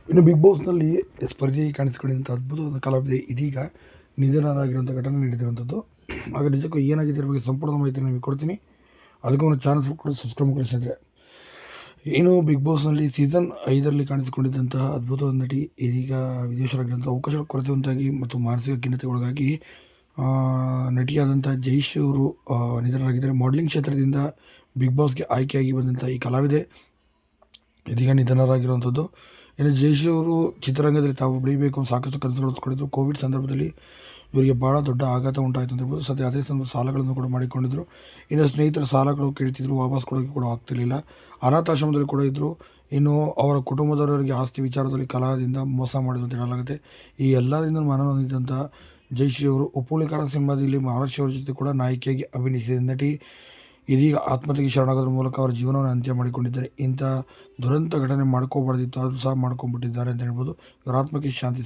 ಇನ್ನು ಬಿಗ್ ಬಾಸ್ನಲ್ಲಿ ಸ್ಪರ್ಧೆಯಾಗಿ ಕಾಣಿಸಿಕೊಂಡಿದ್ದಂಥ ಅದ್ಭುತವಾದ ಕಲಾವಿದೆ ಇದೀಗ ನಿಧನರಾಗಿರುವಂಥ ಘಟನೆ ನಡೆದಿರುವಂಥದ್ದು. ಆಗ ನಿಜಕ್ಕೂ ಏನಾಗಿದೆ ಇದ್ರ ಬಗ್ಗೆ ಸಂಪೂರ್ಣ ಮಾಹಿತಿ ನಿಮಗೆ ಕೊಡ್ತೀನಿ. ಅದಕ್ಕೂ ಒಂದು ಚಾನಲ್ ಕೂಡ ಸಬ್ಸ್ಕ್ರೈಬ್ ಮಾಡಿ ಸ್ನೇಹಿತರೆ. ಏನು ಬಿಗ್ ಬಾಸ್ನಲ್ಲಿ ಸೀಸನ್ 5ರಲ್ಲಿ ಕಾಣಿಸಿಕೊಂಡಿದ್ದಂತಹ ಅದ್ಭುತವಾದ ನಟಿ ಇದೀಗ ವಿದೇಶರಾಗಿರುವಂಥ ಅವಕಾಶಗಳ ಕೊರತೆ ಉಂಟಾಗಿ ಮತ್ತು ಮಾನಸಿಕ ಖಿನ್ನತೆಗೆ ಒಳಗಾಗಿ ನಟಿಯಾದಂಥ ಜಯಶ್ರೀ ಅವರು ನಿಧನರಾಗಿದ್ದಾರೆ. ಮಾಡಲಿಂಗ್ ಕ್ಷೇತ್ರದಿಂದ ಬಿಗ್ ಬಾಸ್ಗೆ ಆಯ್ಕೆಯಾಗಿ ಬಂದಂಥ ಈ ಕಲಾವಿದೆ ಇದೀಗ ನಿಧನರಾಗಿರುವಂಥದ್ದು. ಇನ್ನು ಜಯಶ್ರೀ ಅವರು ಚಿತ್ರರಂಗದಲ್ಲಿ ತಾವು ಬೆಳೀಬೇಕು ಸಾಕಷ್ಟು ಕನಸುಗಳು ಹೊತ್ಕೊಂಡಿದ್ರು. ಕೋವಿಡ್ ಸಂದರ್ಭದಲ್ಲಿ ಇವರಿಗೆ ಭಾಳ ದೊಡ್ಡ ಆಘಾತ ಉಂಟಾಯಿತು ಅಂತ ಹೇಳ್ಬೋದು. ಸದ್ಯ ಅದೇ ಸಂದರ್ಭ ಸಾಲಗಳನ್ನು ಕೂಡ ಮಾಡಿಕೊಂಡಿದ್ದರು. ಇನ್ನು ಸ್ನೇಹಿತರ ಸಾಲಗಳು ಕೇಳ್ತಿದ್ರು, ವಾಪಸ್ ಕೊಡೋಕ್ಕೆ ಕೂಡ ಆಗ್ತಿರಲಿಲ್ಲ. ಅನಾಥಾಶ್ರಮದಲ್ಲಿ ಕೂಡ ಇದ್ದರು. ಇನ್ನು ಅವರ ಕುಟುಂಬದವರಿಗೆ ಆಸ್ತಿ ವಿಚಾರದಲ್ಲಿ ಕಲಾದಿಂದ ಮೋಸ ಮಾಡಿದ್ರು ಅಂತ ಹೇಳಲಾಗುತ್ತೆ. ಈ ಎಲ್ಲರಿಂದ ಮನನೊಂದಿದ್ದಂಥ ಜಯಶ್ರೀ ಅವರು ಉಪ್ಪುಳಿಕಾರ ಸಿನಿಮಾದಲ್ಲಿ ಮಹಾರಾಷ್ಟ್ರ ಅವರ ಜೊತೆ ಕೂಡ ನಾಯಕಿಯಾಗಿ ಅಭಿನಯಿಸಿದ ನಟಿ ಇದೀಗ ಆತ್ಮಹತ್ಯೆಗೆ ಶರಣಾಗೋದ್ರ ಮೂಲಕ ಅವರ ಜೀವನವನ್ನು ಅಂತ್ಯ ಮಾಡಿಕೊಂಡಿದ್ದಾರೆ. ಇಂಥ ದುರಂತ ಘಟನೆ ಮಾಡ್ಕೋಬಾರ್ದಿತ್ತು, ಆದರೂ ಸಹ ಮಾಡ್ಕೊಂಡ್ಬಿಟ್ಟಿದ್ದಾರೆ ಅಂತ ಹೇಳ್ಬೋದು. ಇವರ ಆತ್ಮಕ್ಕೆ ಶಾಂತಿ